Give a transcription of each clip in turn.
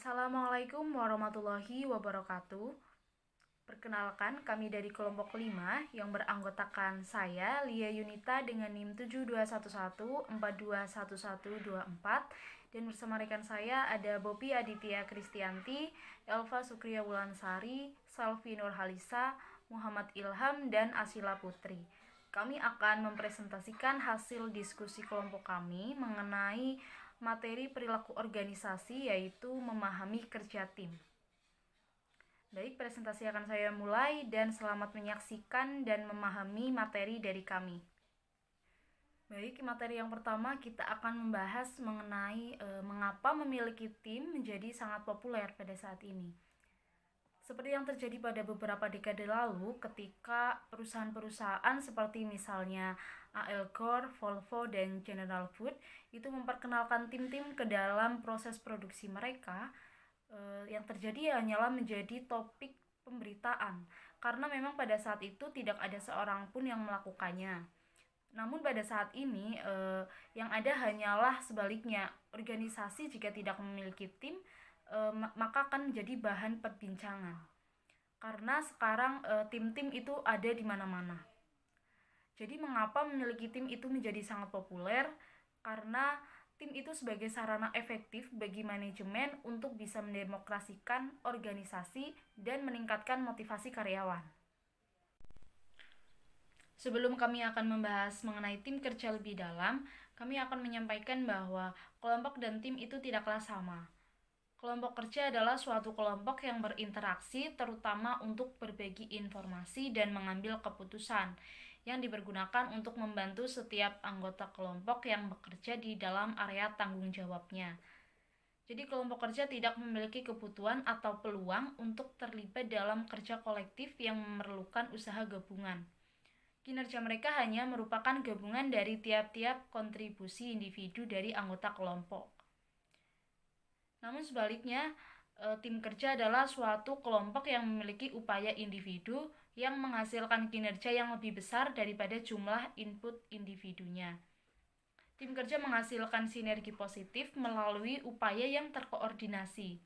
Assalamualaikum warahmatullahi wabarakatuh. Perkenalkan, kami dari kelompok 5 yang beranggotakan saya, Lia Yunita dengan NIM 7211421124, dan bersama rekan saya ada Bopi Aditya Kristianti, Elva Sukriya Wulansari, Salvi Nurhalisa, Muhammad Ilham, dan Asila Putri. Kami akan mempresentasikan hasil diskusi kelompok kami mengenai materi perilaku organisasi, yaitu memahami kerja tim. Baik, presentasi akan saya mulai dan selamat menyaksikan dan memahami materi dari kami. Baik, materi yang pertama kita akan membahas mengenai mengapa memiliki tim menjadi sangat populer pada saat ini. Seperti yang terjadi pada beberapa dekade lalu ketika perusahaan-perusahaan seperti misalnya A.L. Gore, Volvo, dan General Food itu memperkenalkan tim-tim ke dalam proses produksi mereka, yang terjadi hanyalah menjadi topik pemberitaan karena memang pada saat itu tidak ada seorang pun yang melakukannya. Namun pada saat ini yang ada hanyalah sebaliknya, organisasi jika tidak memiliki tim maka akan menjadi bahan perbincangan karena sekarang tim-tim itu ada di mana-mana. Jadi mengapa memiliki tim itu menjadi sangat populer? Karena tim itu sebagai sarana efektif bagi manajemen untuk bisa mendemokrasikan organisasi dan meningkatkan motivasi karyawan. Sebelum kami akan membahas mengenai tim kerja lebih dalam, kami akan menyampaikan bahwa kelompok dan tim itu tidaklah sama. Kelompok kerja adalah suatu kelompok yang berinteraksi terutama untuk berbagi informasi dan mengambil keputusan yang dipergunakan untuk membantu setiap anggota kelompok yang bekerja di dalam area tanggung jawabnya. Jadi kelompok kerja tidak memiliki kebutuhan atau peluang untuk terlibat dalam kerja kolektif yang memerlukan usaha gabungan. Kinerja mereka hanya merupakan gabungan dari tiap-tiap kontribusi individu dari anggota kelompok. Namun sebaliknya, tim kerja adalah suatu kelompok yang memiliki upaya individu yang menghasilkan kinerja yang lebih besar daripada jumlah input individunya. Tim kerja menghasilkan sinergi positif melalui upaya yang terkoordinasi.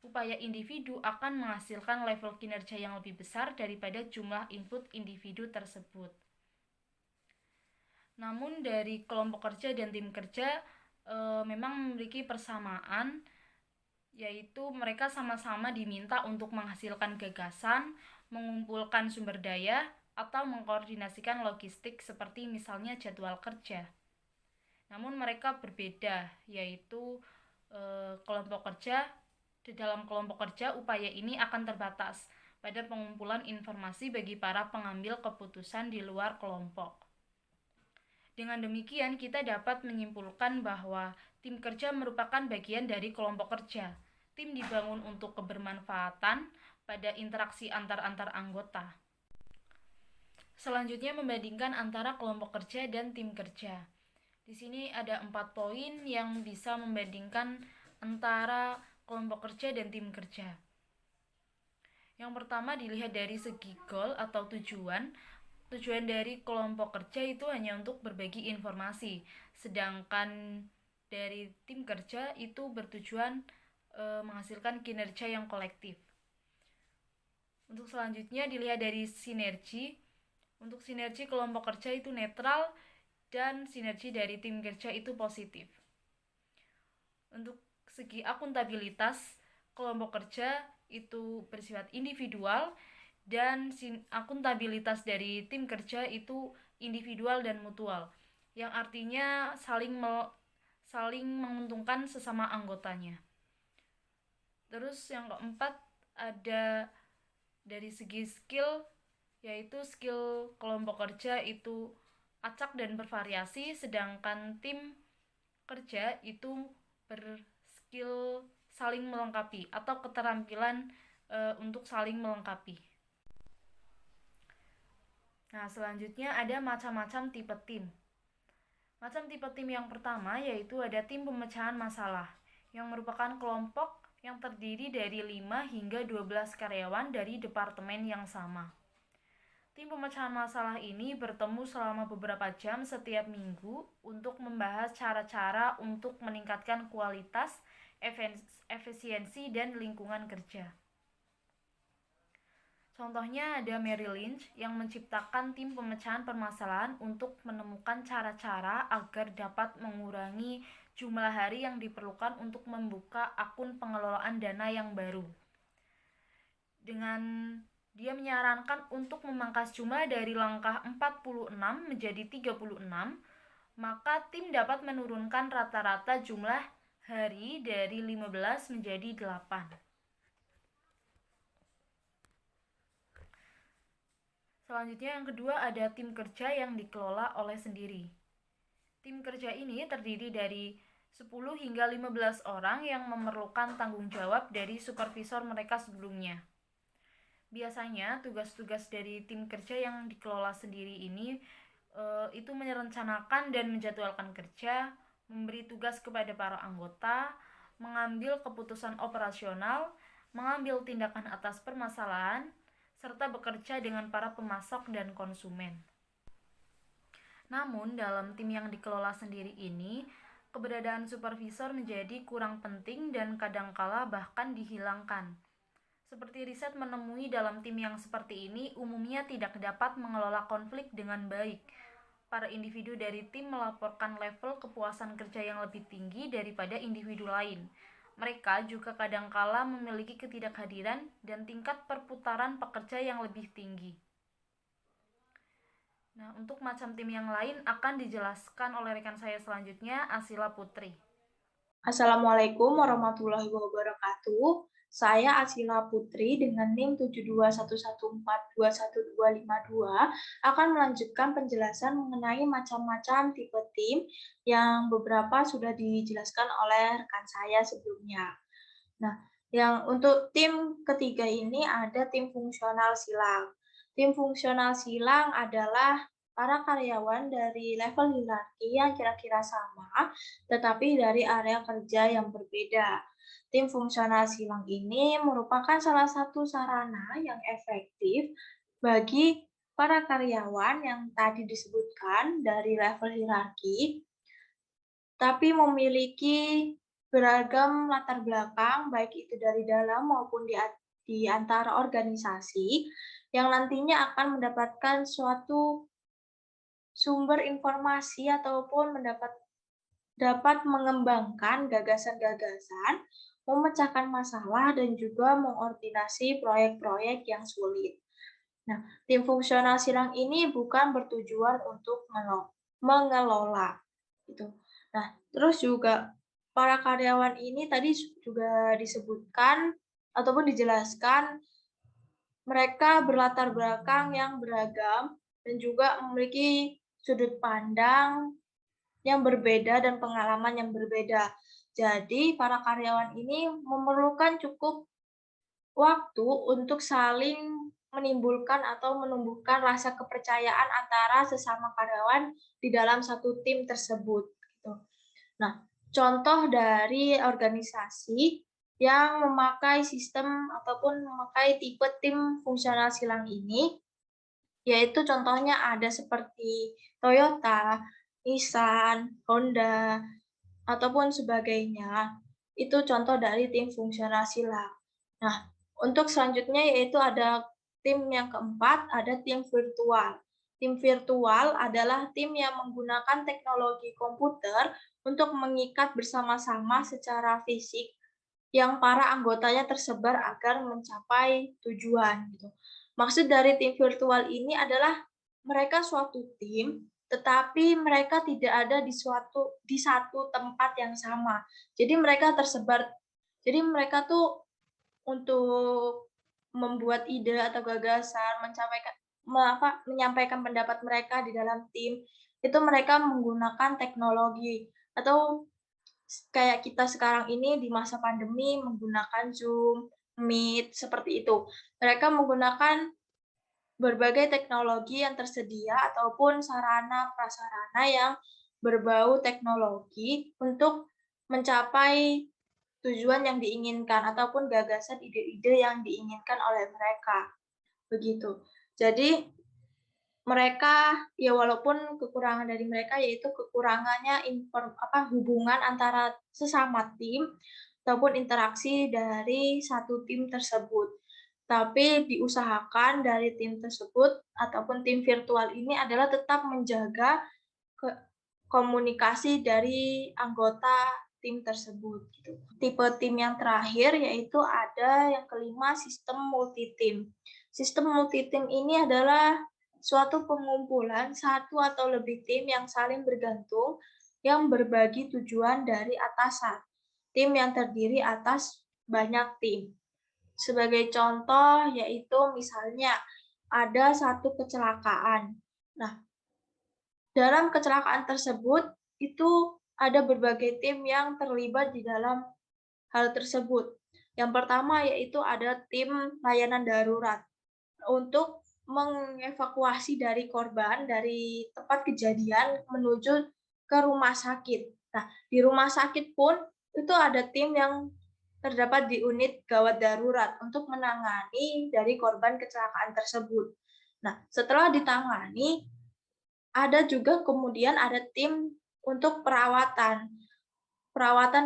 Upaya individu akan menghasilkan level kinerja yang lebih besar daripada jumlah input individu tersebut. Namun dari kelompok kerja dan tim kerja memang memiliki persamaan, yaitu mereka sama-sama diminta untuk menghasilkan gagasan, mengumpulkan sumber daya, atau mengkoordinasikan logistik seperti misalnya jadwal kerja. Namun mereka berbeda, yaitu kelompok kerja, di dalam kelompok kerja upaya ini akan terbatas pada pengumpulan informasi bagi para pengambil keputusan di luar kelompok. Dengan demikian, kita dapat menyimpulkan bahwa tim kerja merupakan bagian dari kelompok kerja. Tim dibangun untuk kebermanfaatan pada interaksi antar anggota. Selanjutnya membandingkan antara kelompok kerja dan tim kerja. Di sini ada 4 poin yang bisa membandingkan antara kelompok kerja dan tim kerja. Yang pertama dilihat dari segi goal atau tujuan. Tujuan dari kelompok kerja itu hanya untuk berbagi informasi, sedangkan dari tim kerja itu bertujuan menghasilkan kinerja yang kolektif. Untuk selanjutnya dilihat dari sinergi. Untuk sinergi kelompok kerja itu netral dan sinergi dari tim kerja itu positif. Untuk segi akuntabilitas, kelompok kerja itu bersifat individual dan akuntabilitas dari tim kerja itu individual dan mutual, yang artinya saling menguntungkan sesama anggotanya. Terus yang keempat ada dari segi skill, yaitu skill kelompok kerja itu acak dan bervariasi, sedangkan tim kerja itu berskill saling melengkapi atau keterampilan untuk saling melengkapi. Nah, selanjutnya ada macam-macam tipe tim. Macam tipe tim yang pertama yaitu ada tim pemecahan masalah, yang merupakan kelompok yang terdiri dari 5 hingga 12 karyawan dari departemen yang sama. Tim pemecahan masalah ini bertemu selama beberapa jam setiap minggu untuk membahas cara-cara untuk meningkatkan kualitas, efisiensi, dan lingkungan kerja. Contohnya ada Mary Lynch yang menciptakan tim pemecahan permasalahan untuk menemukan cara-cara agar dapat mengurangi jumlah hari yang diperlukan untuk membuka akun pengelolaan dana yang baru. Dengan dia menyarankan untuk memangkas jumlah dari langkah 46 menjadi 36, maka tim dapat menurunkan rata-rata jumlah hari dari 15 menjadi 8. Selanjutnya yang kedua ada tim kerja yang dikelola oleh sendiri. Tim kerja ini terdiri dari 10 hingga 15 orang yang memerlukan tanggung jawab dari supervisor mereka sebelumnya. Biasanya tugas-tugas dari tim kerja yang dikelola sendiri ini itu merencanakan dan menjadwalkan kerja, memberi tugas kepada para anggota, mengambil keputusan operasional, mengambil tindakan atas permasalahan, serta bekerja dengan para pemasok dan konsumen. Namun, dalam tim yang dikelola sendiri ini, keberadaan supervisor menjadi kurang penting dan kadangkala bahkan dihilangkan. Seperti riset menemui dalam tim yang seperti ini umumnya tidak dapat mengelola konflik dengan baik. Para individu dari tim melaporkan level kepuasan kerja yang lebih tinggi daripada individu lain. Mereka juga kadangkala memiliki ketidakhadiran dan tingkat perputaran pekerja yang lebih tinggi. Nah, untuk macam tim yang lain akan dijelaskan oleh rekan saya selanjutnya, Asila Putri. Assalamualaikum warahmatullahi wabarakatuh. Saya Asila Putri dengan NIM 7211421252 akan melanjutkan penjelasan mengenai macam-macam tipe tim yang beberapa sudah dijelaskan oleh rekan saya sebelumnya. Nah, yang untuk tim ketiga ini ada tim fungsional silang. Tim fungsional silang adalah para karyawan dari level hierarki yang kira-kira sama, tetapi dari area kerja yang berbeda. Tim fungsional silang ini merupakan salah satu sarana yang efektif bagi para karyawan yang tadi disebutkan dari level hierarki, tapi memiliki beragam latar belakang, baik itu dari dalam maupun di antara organisasi, yang nantinya akan mendapatkan suatu sumber informasi ataupun dapat mengembangkan gagasan-gagasan, memecahkan masalah, dan juga mengordinasi proyek-proyek yang sulit. Nah, tim fungsional silang ini bukan bertujuan untuk mengelola. Gitu. Nah, terus juga para karyawan ini tadi juga disebutkan ataupun dijelaskan mereka berlatar belakang yang beragam dan juga memiliki sudut pandang yang berbeda dan pengalaman yang berbeda. Jadi, para karyawan ini memerlukan cukup waktu untuk saling menimbulkan atau menumbuhkan rasa kepercayaan antara sesama karyawan di dalam satu tim tersebut. Gitu. Nah, contoh dari organisasi yang memakai sistem ataupun memakai tipe tim fungsional silang ini, yaitu contohnya ada seperti Toyota, Nissan, Honda, ataupun sebagainya. Itu contoh dari tim fungsional silang. Nah, untuk selanjutnya yaitu ada tim yang keempat, ada tim virtual. Tim virtual adalah tim yang menggunakan teknologi komputer untuk mengikat bersama-sama secara fisik yang para anggotanya tersebar agar mencapai tujuan. Gitu. Maksud dari tim virtual ini adalah mereka suatu tim, tetapi mereka tidak ada di satu tempat yang sama. Jadi mereka tersebar. Jadi mereka tuh untuk membuat ide atau gagasan, menyampaikan pendapat mereka di dalam tim, itu mereka menggunakan teknologi atau kayak kita sekarang ini di masa pandemi menggunakan Zoom, Meet, seperti itu. Mereka menggunakan berbagai teknologi yang tersedia ataupun sarana-prasarana yang berbau teknologi untuk mencapai tujuan yang diinginkan ataupun gagasan ide-ide yang diinginkan oleh mereka. Begitu. Jadi mereka ya walaupun kekurangan dari mereka yaitu kekurangannya hubungan antara sesama tim, ataupun interaksi dari satu tim tersebut. Tapi diusahakan dari tim tersebut ataupun tim virtual ini adalah tetap menjaga komunikasi dari anggota tim tersebut gitu. Tipe tim yang terakhir yaitu ada yang kelima, sistem multi-tim. Sistem multi-tim ini adalah suatu pengumpulan satu atau lebih tim yang saling bergantung yang berbagi tujuan dari atasan. Tim yang terdiri atas banyak tim. Sebagai contoh yaitu misalnya ada satu kecelakaan. Nah, dalam kecelakaan tersebut itu ada berbagai tim yang terlibat di dalam hal tersebut. Yang pertama yaitu ada tim layanan darurat untuk mengevakuasi dari korban dari tempat kejadian menuju ke rumah sakit. Nah, di rumah sakit pun itu ada tim yang terdapat di unit gawat darurat untuk menangani dari korban kecelakaan tersebut. Nah, setelah ditangani, ada juga kemudian ada tim untuk perawatan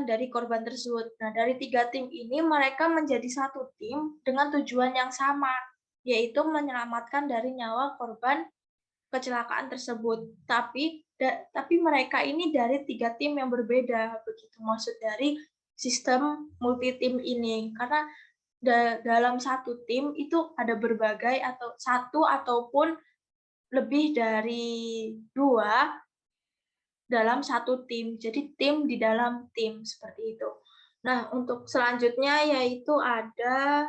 dari korban tersebut. Nah, dari 3 tim ini mereka menjadi satu tim dengan tujuan yang sama, yaitu menyelamatkan dari nyawa korban kecelakaan tersebut. Tapi mereka ini dari 3 tim yang berbeda, begitu maksud dari sistem multi tim ini. Karena dalam satu tim itu ada berbagai atau satu ataupun lebih dari 2 dalam satu tim. Jadi tim di dalam tim, seperti itu. Nah, untuk selanjutnya yaitu ada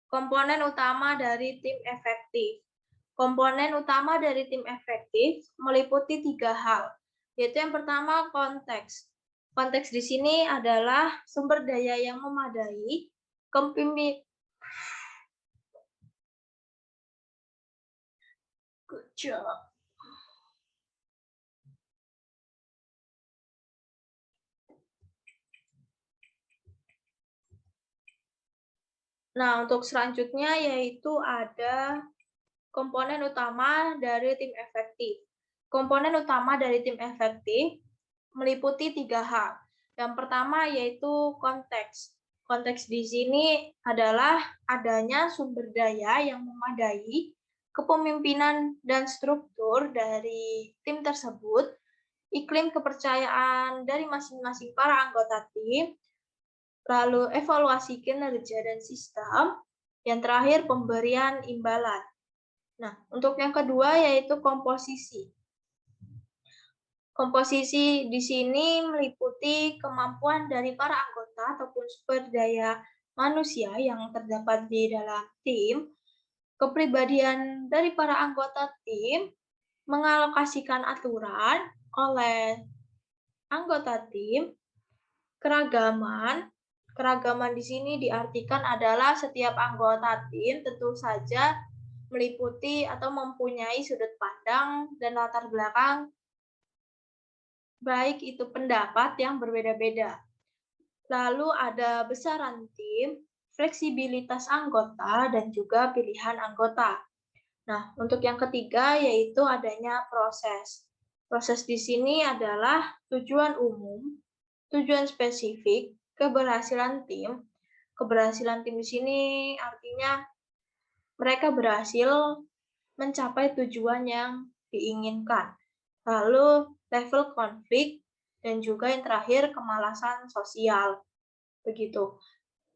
komponen utama dari tim efektif. Komponen utama dari tim efektif meliputi 3 hal, yaitu yang pertama konteks. Konteks di sini adalah sumber daya yang memadai, kepemimpinan. Good job. Nah, untuk selanjutnya yaitu ada komponen utama dari tim efektif. Komponen utama dari tim efektif meliputi 3 hal. Yang pertama yaitu konteks. Konteks di sini adalah adanya sumber daya yang memadai, kepemimpinan dan struktur dari tim tersebut, iklim kepercayaan dari masing-masing para anggota tim, lalu evaluasi kinerja dan sistem, yang terakhir pemberian imbalan. Nah, untuk yang kedua yaitu komposisi. Komposisi di sini meliputi kemampuan dari para anggota ataupun sumber daya manusia yang terdapat di dalam tim, kepribadian dari para anggota tim, mengalokasikan aturan oleh anggota tim, keragaman. Keragaman di sini diartikan adalah setiap anggota tim tentu saja meliputi atau mempunyai sudut pandang dan latar belakang, baik itu pendapat yang berbeda-beda. Lalu ada besaran tim, fleksibilitas anggota, dan juga pilihan anggota. Nah, untuk yang ketiga yaitu adanya proses. Proses di sini adalah tujuan umum, tujuan spesifik, keberhasilan tim. Keberhasilan tim di sini artinya mereka berhasil mencapai tujuan yang diinginkan. Lalu level konflik dan juga yang terakhir kemalasan sosial. Begitu.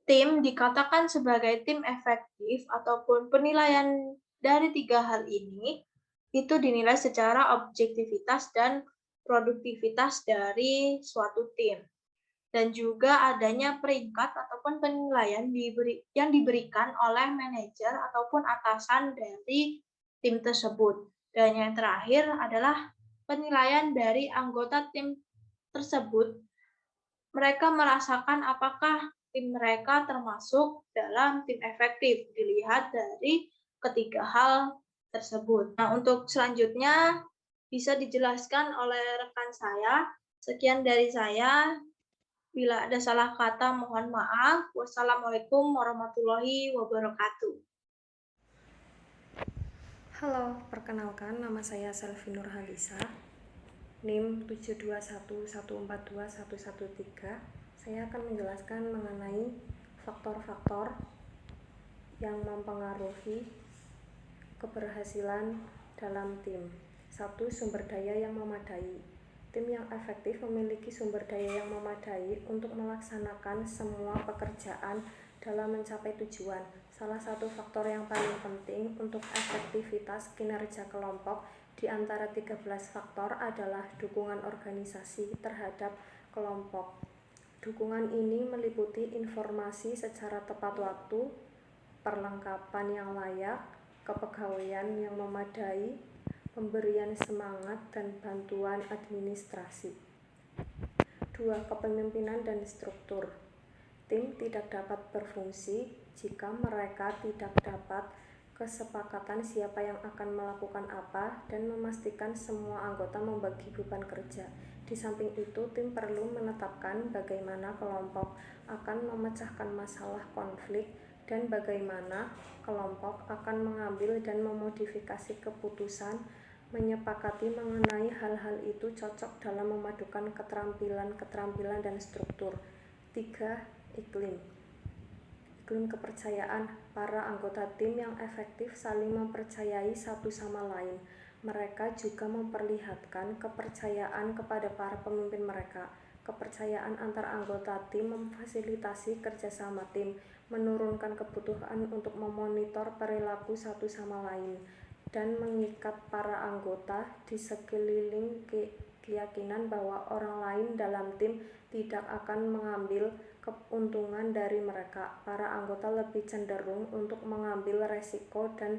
Tim dikatakan sebagai tim efektif ataupun penilaian dari 3 hal ini itu dinilai secara objektivitas dan produktivitas dari suatu tim. Dan juga adanya peringkat ataupun penilaian yang diberikan oleh manajer ataupun atasan dari tim tersebut. Dan yang terakhir adalah penilaian dari anggota tim tersebut. Mereka merasakan apakah tim mereka termasuk dalam tim efektif, dilihat dari ketiga hal tersebut. Nah, untuk selanjutnya bisa dijelaskan oleh rekan saya. Sekian dari saya. Bila ada salah kata, mohon maaf. Wassalamualaikum warahmatullahi wabarakatuh. Halo, perkenalkan nama saya Selvi Nurhalisa, NIM 721142113. Saya akan menjelaskan mengenai faktor-faktor yang mempengaruhi keberhasilan dalam tim. 1. Sumber daya yang memadai. Tim yang efektif memiliki sumber daya yang memadai untuk melaksanakan semua pekerjaan dalam mencapai tujuan. Salah satu faktor yang paling penting untuk efektivitas kinerja kelompok di antara 13 faktor adalah dukungan organisasi terhadap kelompok. Dukungan ini meliputi informasi secara tepat waktu, perlengkapan yang layak, kepegawaian yang memadai, pemberian semangat, dan bantuan administrasi. 2. Kepemimpinan dan struktur. Tim tidak dapat berfungsi jika mereka tidak dapat kesepakatan siapa yang akan melakukan apa dan memastikan semua anggota membagi beban kerja. Di samping itu, tim perlu menetapkan bagaimana kelompok akan memecahkan masalah konflik dan bagaimana kelompok akan mengambil dan memodifikasi keputusan. Menyepakati mengenai hal-hal itu cocok dalam memadukan keterampilan dan struktur. 3. Iklim kepercayaan. Para anggota tim yang efektif saling mempercayai satu sama lain. Mereka juga memperlihatkan kepercayaan kepada para pemimpin mereka. Kepercayaan antar anggota tim memfasilitasi kerjasama tim, menurunkan kebutuhan untuk memonitor perilaku satu sama lain, dan mengikat para anggota di sekeliling keyakinan bahwa orang lain dalam tim tidak akan mengambil keuntungan dari mereka. Para anggota lebih cenderung untuk mengambil resiko dan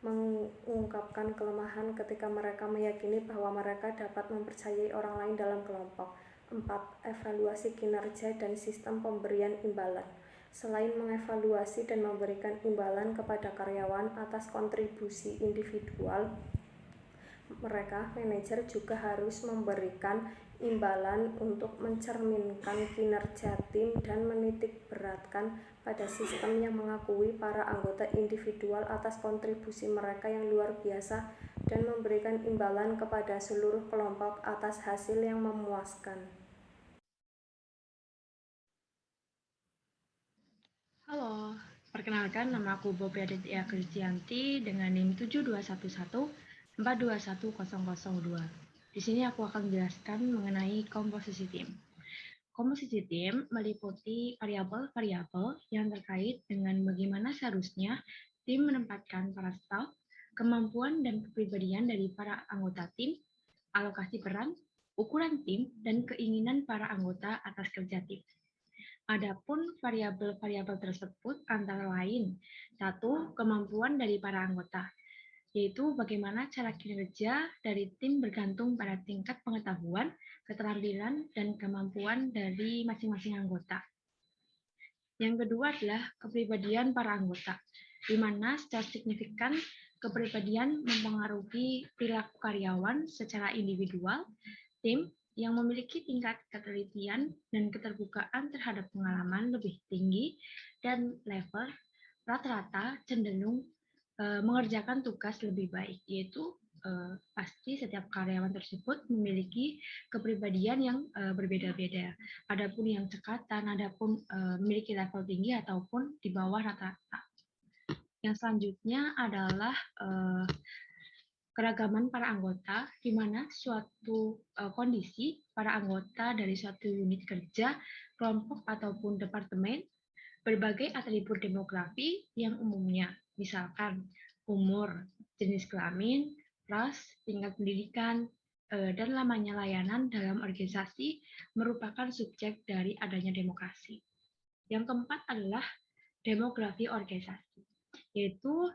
mengungkapkan kelemahan ketika mereka meyakini bahwa mereka dapat mempercayai orang lain dalam kelompok. 4. Evaluasi kinerja dan sistem pemberian imbalan. Selain mengevaluasi dan memberikan imbalan kepada karyawan atas kontribusi individual, manajer juga harus memberikan imbalan untuk mencerminkan kinerja tim dan menitik beratkan pada sistem yang mengakui para anggota individual atas kontribusi mereka yang luar biasa dan memberikan imbalan kepada seluruh kelompok atas hasil yang memuaskan. Halo, perkenalkan nama aku Bopi Aditya Kristianti dengan NIM 7211421002. Di sini aku akan menjelaskan mengenai komposisi tim. Komposisi tim meliputi variabel-variabel yang terkait dengan bagaimana seharusnya tim menempatkan para staf, kemampuan dan kepribadian dari para anggota tim, alokasi peran, ukuran tim, dan keinginan para anggota atas kerja tim. Adapun variabel-variabel tersebut antara lain, 1. Kemampuan dari para anggota, yaitu bagaimana cara kinerja dari tim bergantung pada tingkat pengetahuan, keterampilan, dan kemampuan dari masing-masing anggota. Yang kedua adalah kepribadian para anggota, di mana secara signifikan kepribadian mempengaruhi perilaku karyawan secara individual, tim yang memiliki tingkat ketelitian dan keterbukaan terhadap pengalaman lebih tinggi dan level rata-rata cenderung mengerjakan tugas lebih baik, yaitu pasti setiap karyawan tersebut memiliki kepribadian yang berbeda-beda. Adapun yang cekatan, adapun memiliki level tinggi ataupun di bawah rata-rata. Yang selanjutnya adalah keragaman para anggota, di mana suatu kondisi para anggota dari suatu unit kerja, kelompok ataupun departemen berbagai atribut demografi yang umumnya, misalkan umur, jenis kelamin, ras, tingkat pendidikan, dan lamanya layanan dalam organisasi merupakan subjek dari adanya demokrasi. Yang keempat adalah demografi organisasi, yaitu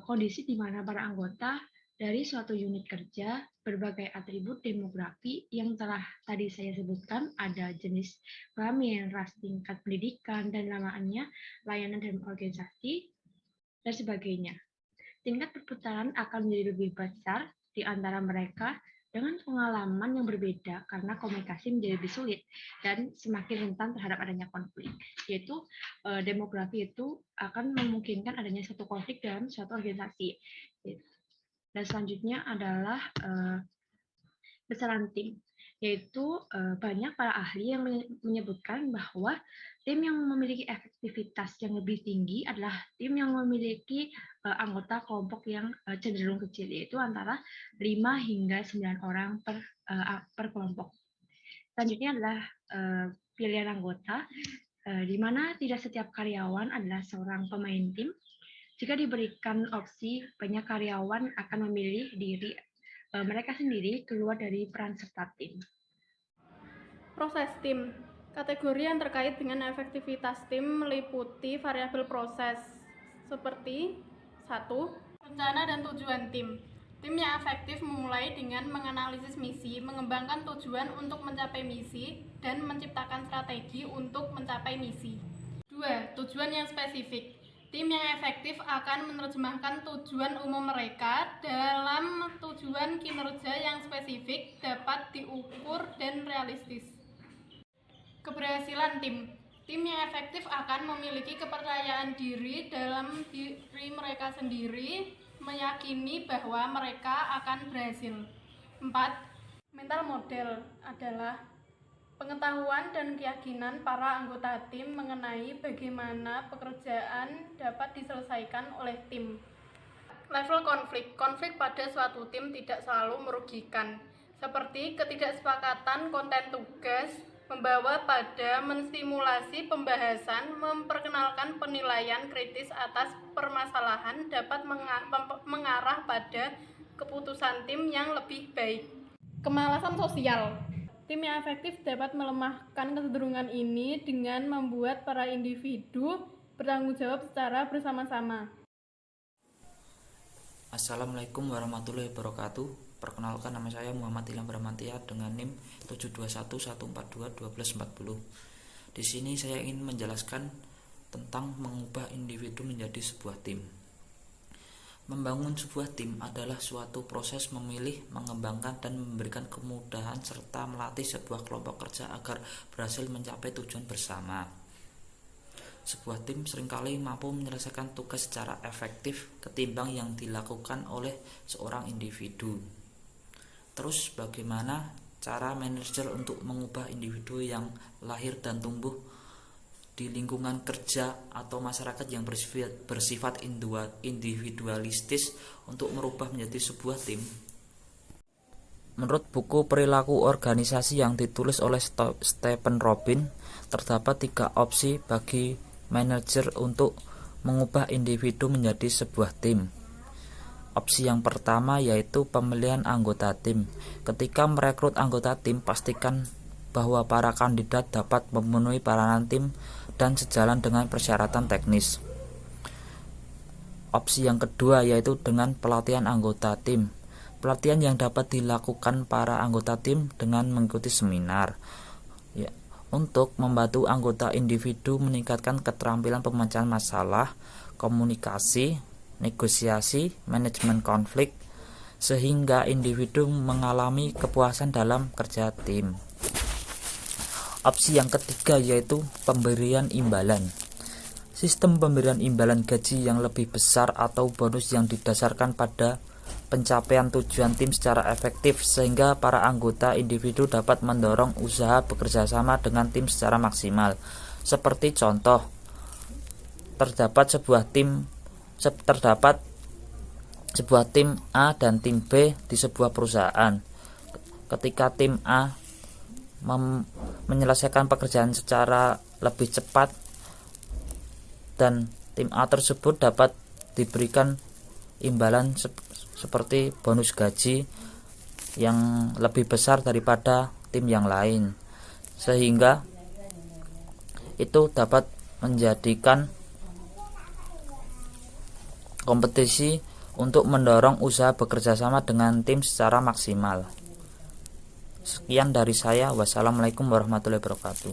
kondisi di mana para anggota dari suatu unit kerja berbagai atribut demografi yang telah tadi saya sebutkan, ada jenis kelamin, ras, tingkat pendidikan, dan lamaannya, layanan dan organisasi, dan sebagainya. Tingkat perputaran akan menjadi lebih besar di antara mereka dengan pengalaman yang berbeda karena komunikasi menjadi lebih sulit dan semakin rentan terhadap adanya konflik. Yaitu demografi itu akan memungkinkan adanya satu konflik dalam suatu organisasi. Dan selanjutnya adalah besaran tim. yaitu banyak para ahli yang menyebutkan bahwa tim yang memiliki efektivitas yang lebih tinggi adalah tim yang memiliki anggota kelompok yang cenderung kecil, yaitu antara 5 hingga 9 orang per kelompok. Selanjutnya adalah pilihan anggota, di mana tidak setiap karyawan adalah seorang pemain tim. Jika diberikan opsi, banyak karyawan akan memilih diri mereka sendiri keluar dari peran serta tim. Proses tim. Kategori yang terkait dengan efektivitas tim meliputi variabel proses seperti 1. Rencana dan tujuan tim. Tim yang efektif memulai dengan menganalisis misi, mengembangkan tujuan untuk mencapai misi, dan menciptakan strategi untuk mencapai misi. 2. Tujuan yang spesifik. Tim yang efektif akan menerjemahkan tujuan umum mereka dalam tujuan kinerja yang spesifik, dapat diukur dan realistis. Keberhasilan tim. Tim yang efektif akan memiliki kepercayaan diri dalam diri mereka sendiri, meyakini bahwa mereka akan berhasil. 4. Mental model adalah pengetahuan dan keyakinan para anggota tim mengenai bagaimana pekerjaan dapat diselesaikan oleh tim. Level konflik. Konflik pada suatu tim tidak selalu merugikan, seperti ketidaksepakatan konten tugas, membawa pada menstimulasi pembahasan, memperkenalkan penilaian kritis atas permasalahan, dapat mengarah pada keputusan tim yang lebih baik. Kemalasan sosial. Tim yang efektif dapat melemahkan kecenderungan ini dengan membuat para individu bertanggung jawab secara bersama-sama. Assalamualaikum warahmatullahi wabarakatuh. Perkenalkan, nama saya Muhammad Ilham Baramantia dengan NIM 72114211240. Di sini saya ingin menjelaskan tentang mengubah individu menjadi sebuah tim. Membangun sebuah tim adalah suatu proses memilih, mengembangkan, dan memberikan kemudahan serta melatih sebuah kelompok kerja agar berhasil mencapai tujuan bersama. Sebuah tim seringkali mampu menyelesaikan tugas secara efektif ketimbang yang dilakukan oleh seorang individu. Terus bagaimana cara manajer untuk mengubah individu yang lahir dan tumbuh di lingkungan kerja atau masyarakat yang bersifat individualistis untuk merubah menjadi sebuah tim? Menurut buku Perilaku Organisasi yang ditulis oleh Stephen Robin, terdapat 3 opsi bagi manajer untuk mengubah individu menjadi sebuah tim. Opsi yang pertama yaitu pemilihan anggota tim. Ketika merekrut anggota tim, pastikan bahwa para kandidat dapat memenuhi peranan tim dan sejalan dengan persyaratan teknis. Opsi yang kedua yaitu dengan pelatihan anggota tim. Pelatihan yang dapat dilakukan para anggota tim dengan mengikuti seminar untuk membantu anggota individu meningkatkan keterampilan pemecahan masalah, komunikasi, negosiasi, manajemen konflik, sehingga individu mengalami kepuasan dalam kerja tim. Opsi yang ketiga yaitu pemberian imbalan. Sistem pemberian imbalan gaji yang lebih besar atau bonus yang didasarkan pada pencapaian tujuan tim secara efektif, sehingga para anggota individu dapat mendorong usaha bekerja sama dengan tim secara maksimal. Seperti contoh, terdapat sebuah tim A dan tim B di sebuah perusahaan. Ketika tim A menyelesaikan pekerjaan secara lebih cepat dan tim A tersebut dapat diberikan imbalan seperti bonus gaji yang lebih besar daripada tim yang lain, sehingga itu dapat menjadikan kompetisi untuk mendorong usaha bekerja sama dengan tim secara maksimal. Sekian dari saya. Wassalamualaikum warahmatullahi wabarakatuh.